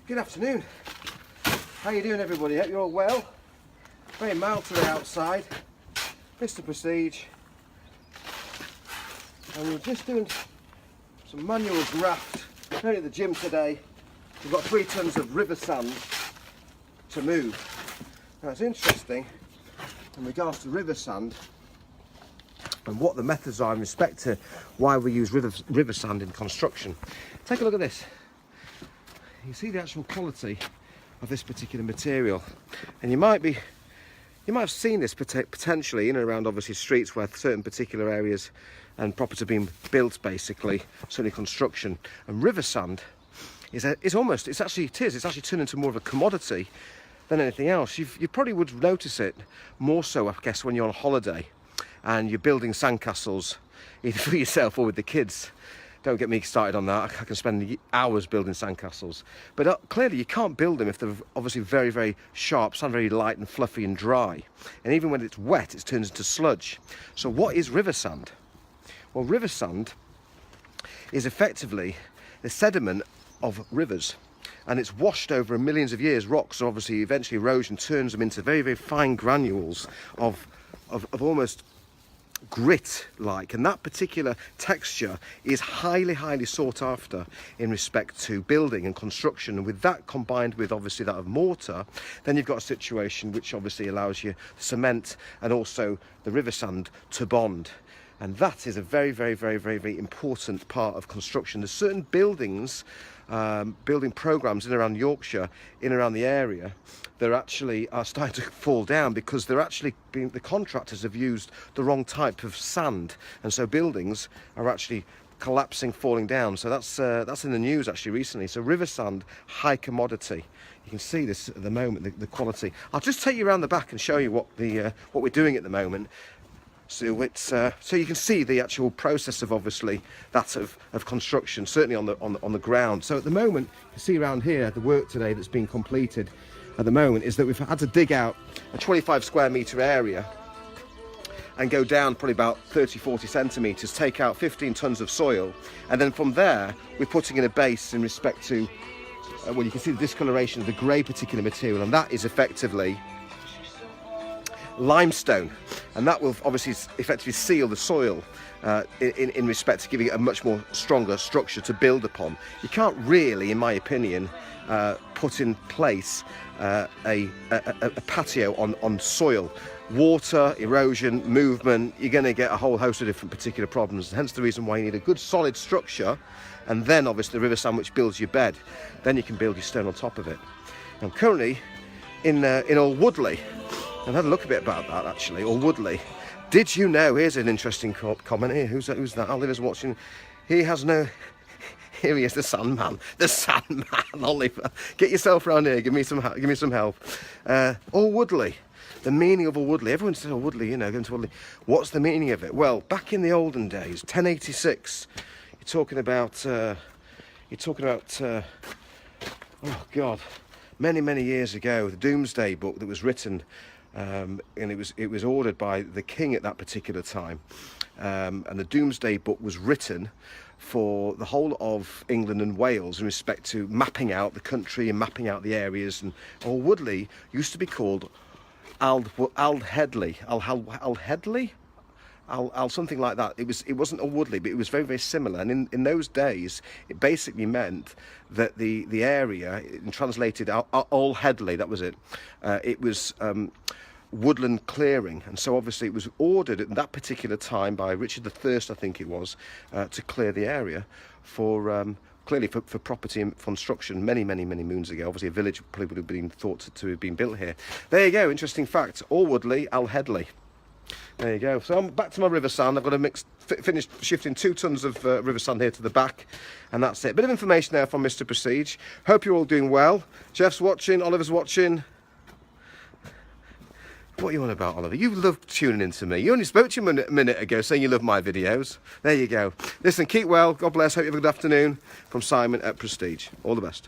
Good afternoon. How you doing, everybody? Hope you're all well. Very mild today outside. Mr. Prestige. And we're just doing some manual graft. We're at the gym today. We've got 3 tons of river sand to move. Now it's interesting in regards to river sand and what the methods are in respect to why we use river sand in construction. Take a look at this. You see the actual quality of this particular material, and you might have seen this potentially in and around obviously streets where certain particular areas and property are being built, basically, certainly construction. And river sand is actually turned into more of a commodity than anything else. You probably would notice it more so, I guess, when you're on holiday and you're building sandcastles either for yourself or with the kids. Don't get me started on that. I can spend hours building sandcastles. But clearly you can't build them if they're obviously very, very sharp, sand very light and fluffy and dry. And even when it's wet, it turns into sludge. So what is river sand? Well, river sand is effectively the sediment of rivers. And it's washed over millions of years. Rocks, obviously, eventually erosion turns them into very, very fine granules of almost grit-like, and that particular texture is highly, highly sought after in respect to building and construction. And with that combined with obviously that of mortar, then you've got a situation which obviously allows you cement and also the river sand to bond. And that is a very, very, very, very, very important part of construction. There's certain buildings, building programs in and around Yorkshire, in and around the area, that actually are starting to fall down because the contractors have used the wrong type of sand, and so buildings are actually collapsing, falling down. So that's in the news actually recently. So river sand, high commodity. You can see this at the moment, the quality. I'll just take you around the back and show you what we're doing at the moment. So so you can see the actual process of obviously that of construction, certainly on the ground. So at the moment, you see around here the work today that's been completed at the moment is that we've had to dig out a 25 square metre area and go down probably about 30-40 centimetres, take out 15 tons of soil, and then from there we're putting in a base in respect to well, you can see the discoloration of the grey particular material, and that is effectively limestone, and that will obviously effectively seal the soil in respect to giving it a much more stronger structure to build upon. You can't really, in my opinion, put in place a patio on soil. Water, erosion, movement, you're going to get a whole host of different particular problems, hence the reason why you need a good solid structure, and then obviously the river sand which builds your bed. Then you can build your stone on top of it. I'm currently in Old Woodley. I've had a look a bit about that actually, or Woodley. Did you know, here's an interesting comment here, who's that? Oliver's watching. He has no, here he is, the Sandman, Oliver. Get yourself round here, give me some help. Or Woodley, the meaning of a Woodley. Everyone says, oh, Woodley, you know, going to Woodley. What's the meaning of it? Well, back in the olden days, 1086, you're talking about, oh God, many years ago, the Domesday Book that was written, and it was ordered by the king at that particular time, and the Domesday Book was written for the whole of England and Wales in respect to mapping out the country and mapping out the areas. And Old Woodley used to be called Aldheadley, something like that. It wasn't Old Woodley, but it was very, very similar. And in those days, it basically meant that the area, translated Old Headley, that was it. It was woodland clearing, and so obviously it was ordered at that particular time by Richard I, I think it was, to clear the area for clearly for property and construction many moons ago. Obviously a village probably would have been thought to have been built here. There you go, interesting fact. Old Woodley, Aldheadley. There you go. So I'm back to my river sand. I've got to finish shifting 2 tons of river sand here to the back, and that's it. Bit of information there from Mr. Prestige. Hope you're all doing well. Jeff's watching, Oliver's watching. What are you on about, Oliver? You love tuning in to me. You only spoke to me a minute ago saying you love my videos. There you go. Listen, keep well. God bless. Hope you have a good afternoon. From Simon at Prestige. All the best.